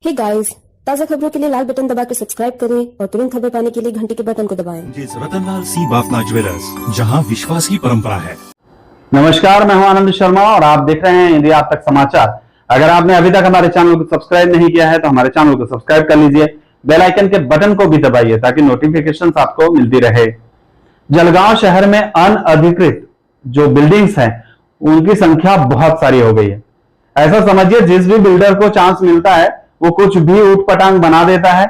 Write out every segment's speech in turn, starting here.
Hey guys, ताज़ा खबरों के लिए लाल बटन दबा के सब्सक्राइब करें और तुरंत खबर पाने के लिए घंटी के बटन को दबाएं। रतनलाल सी बाफना ज्वेलर्स, जहां विश्वास की परंपरा है। नमस्कार, मैं हूं आनंद शर्मा और आप देख रहे हैं इंडिया आज तक समाचार। अगर आपने अभी तक हमारे चैनल को सब्सक्राइब नहीं किया है तो हमारे चैनल को सब्सक्राइब कर लीजिए, बेल आइकन के बटन को भी दबाइए ताकि नोटिफिकेशन आपको मिलती रहे। जलगांव शहर में अनअधिकृत जो बिल्डिंग्स हैं उनकी संख्या बहुत सारी हो गई है। ऐसा समझिए जिस भी बिल्डर को चांस मिलता है वो कुछ भी ऊटपटांग बना देता है।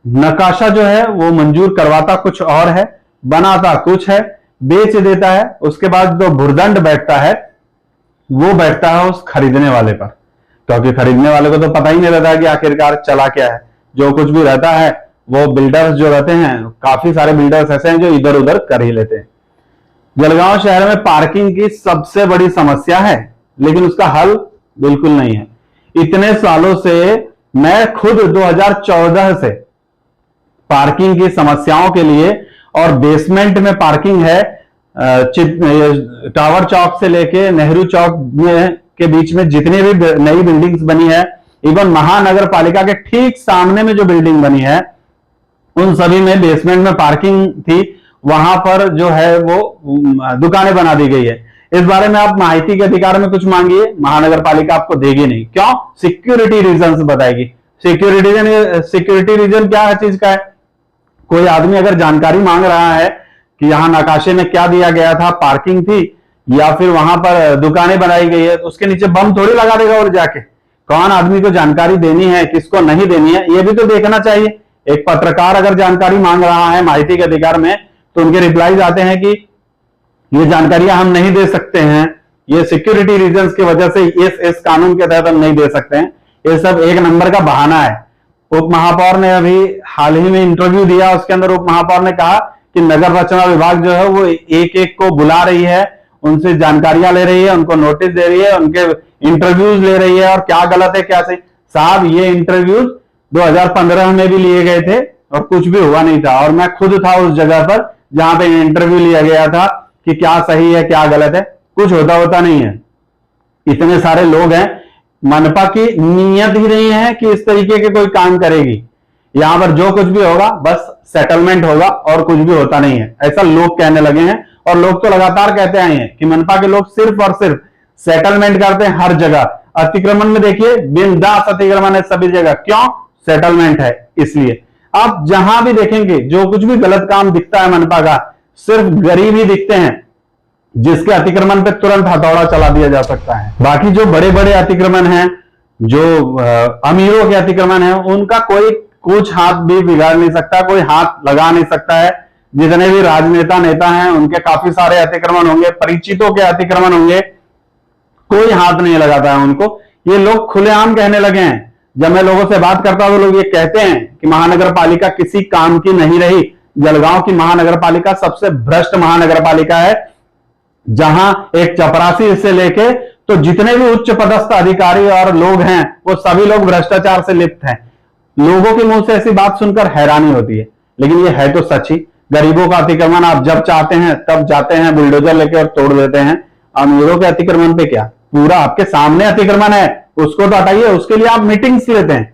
नकाशा जो है वो मंजूर करवाता कुछ और है, बनाता कुछ है, बेच देता है। उसके बाद जो भुर्दंड बैठता है वो बैठता है उस खरीदने वाले पर, क्योंकि खरीदने वाले को तो पता ही नहीं रहता कि आखिरकार चला क्या है। जो कुछ भी रहता है वो बिल्डर्स जो रहते हैं, काफी सारे बिल्डर्स ऐसे हैं जो इधर उधर कर ही लेते हैं। जलगांव शहर में पार्किंग की सबसे बड़ी समस्या है, लेकिन उसका हल बिल्कुल नहीं है। इतने सालों से मैं खुद 2014 से पार्किंग की समस्याओं के लिए, और बेसमेंट में पार्किंग है टावर चौक से लेके नेहरू चौक में के बीच में जितनी भी नई बिल्डिंग्स बनी है, इवन महानगर पालिका के ठीक सामने में जो बिल्डिंग बनी है उन सभी में बेसमेंट में पार्किंग थी। वहां पर जो है वो दुकानें बना दी गई है। इस बारे में आप माहिती के अधिकार में कुछ मांगिए, महानगर पालिका आपको देगी नहीं। क्यों? सिक्योरिटी रीजन बताएगी। सिक्योरिटी रीजन क्या है चीज का है? कोई आदमी अगर जानकारी मांग रहा है कि यहां नकाशे में क्या दिया गया था, पार्किंग थी या फिर वहां पर दुकानें बनाई गई है, तो उसके नीचे बम थोड़ी लगा देगा और जाके। कौन आदमी को जानकारी देनी है, किसको नहीं देनी है, ये भी तो देखना चाहिए। एक पत्रकार अगर जानकारी मांग रहा है माहिती के अधिकार में तो उनके रिप्लाई आते हैं कि ये जानकारियां हम नहीं दे सकते हैं, ये सिक्योरिटी रीजंस की वजह से इस कानून के तहत हम नहीं दे सकते हैं। ये सब एक नंबर का बहाना है। उप महापौर ने अभी हाल ही में इंटरव्यू दिया, उसके अंदर उप महापौर ने कहा कि नगर रचना विभाग जो है वो एक एक को बुला रही है, उनसे जानकारियां ले रही है, उनको नोटिस दे रही है, उनके इंटरव्यूज ले रही है, और क्या गलत है क्या सही। साहब, ये इंटरव्यूज 2015 में भी लिए गए थे और कुछ भी हुआ नहीं था, और मैं खुद था उस जगह पर जहां पे इंटरव्यू लिया गया था कि क्या सही है क्या गलत है। कुछ होता नहीं है। इतने सारे लोग हैं, मनपा की नीयत ही नहीं है कि इस तरीके के कोई काम करेगी। यहां पर जो कुछ भी होगा बस सेटलमेंट होगा और कुछ भी होता नहीं है, ऐसा लोग कहने लगे हैं। और लोग तो लगातार कहते आए हैं कि मनपा के लोग सिर्फ और सिर्फ सेटलमेंट करते हैं हर जगह। अतिक्रमण में देखिए, बिंदास अतिक्रमण है सभी जगह। क्यों? सेटलमेंट है इसलिए। आप जहां भी देखेंगे जो कुछ भी गलत काम दिखता है मनपा का, सिर्फ गरीब ही दिखते हैं जिसके अतिक्रमण पे तुरंत हथौड़ा चला दिया जा सकता है। बाकी जो बड़े बड़े अतिक्रमण हैं, जो अमीरों के अतिक्रमण हैं, उनका कोई कुछ हाथ भी बिगाड़ नहीं सकता, कोई हाथ लगा नहीं सकता है। जितने भी राजनेता नेता हैं उनके काफी सारे अतिक्रमण होंगे, परिचितों के अतिक्रमण होंगे, कोई हाथ नहीं लगाता है उनको। ये लोग खुलेआम कहने लगे हैं। जब मैं लोगों से बात करता हूं तो लोग ये कहते हैं कि महानगर पालिका किसी काम की नहीं रही। जलगांव की महानगर पालिका सबसे भ्रष्ट महानगर पालिका है, जहां एक चपरासी से लेके तो जितने भी उच्च पदस्थ अधिकारी और लोग हैं वो सभी लोग भ्रष्टाचार से लिप्त हैं। लोगों के मुंह से ऐसी बात सुनकर हैरानी होती है, लेकिन ये है तो सच ही। गरीबों का अतिक्रमण आप जब चाहते हैं तब जाते हैं बुलडोजर लेके और तोड़ देते हैं। अमीरों के अतिक्रमण पे क्या, पूरा आपके सामने अतिक्रमण है, उसको तो हटाइए। उसके लिए आप मीटिंग्स लेते हैं,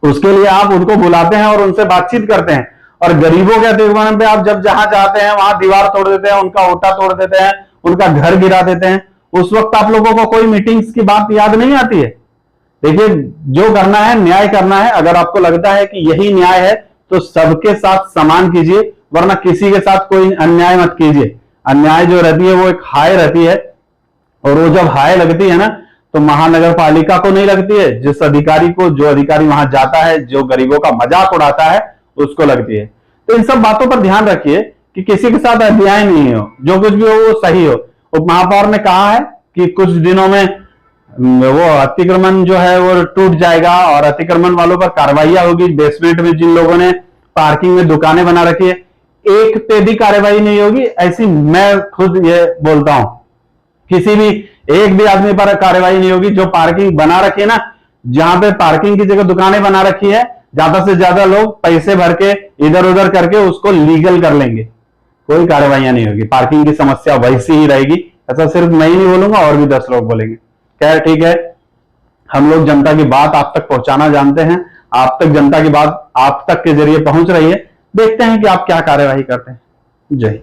उसके लिए आप उनको बुलाते हैं और उनसे बातचीत करते हैं। और गरीबों के अतिक्रमण पे आप जब जहां चाहते हैं वहां दीवार तोड़ देते हैं, उनका ओटा तोड़ देते हैं, उनका घर गिरा देते हैं। उस वक्त आप लोगों को कोई मीटिंग्स की बात याद नहीं आती है। देखिए, जो करना है न्याय करना है। अगर आपको लगता है कि यही न्याय है तो सबके साथ समान कीजिए, वरना किसी के साथ कोई अन्याय मत कीजिए। अन्याय जो रहती है वो एक हाय रहती है, और वो जब हाय लगती है ना तो महानगर पालिका को नहीं लगती है, जिस अधिकारी को, जो अधिकारी वहां जाता है, जो गरीबों का मजाक उड़ाता है, उसको लगती है। तो इन सब बातों पर ध्यान रखिए कि किसी के साथ अन्याय नहीं हो, जो कुछ भी हो वो सही हो। उप महापौर ने कहा है कि कुछ दिनों में वो अतिक्रमण जो है वो टूट जाएगा और अतिक्रमण वालों पर कार्रवाई होगी। बेसमेंट में जिन लोगों ने पार्किंग में दुकानें बना रखी है, एक पे भी कार्रवाई नहीं होगी, ऐसी मैं खुद ये बोलता हूं। किसी भी एक भी आदमी पर कार्रवाई नहीं होगी। जो पार्किंग बना रखी है ना, जहां पे पार्किंग की जगह दुकानें बना रखी है, ज्यादा से ज्यादा लोग पैसे भर के इधर उधर करके उसको लीगल कर लेंगे, कोई कार्रवाइयां नहीं होगी। पार्किंग की समस्या वैसी ही रहेगी। ऐसा सिर्फ मैं ही नहीं बोलूंगा, और भी 10 लोग बोलेंगे। खैर ठीक है, हम लोग जनता की बात आप तक पहुंचाना जानते हैं। आप तक जनता की बात आप तक के जरिए पहुंच रही है। देखते हैं कि आप क्या कार्यवाही करते हैं। जय हिंद।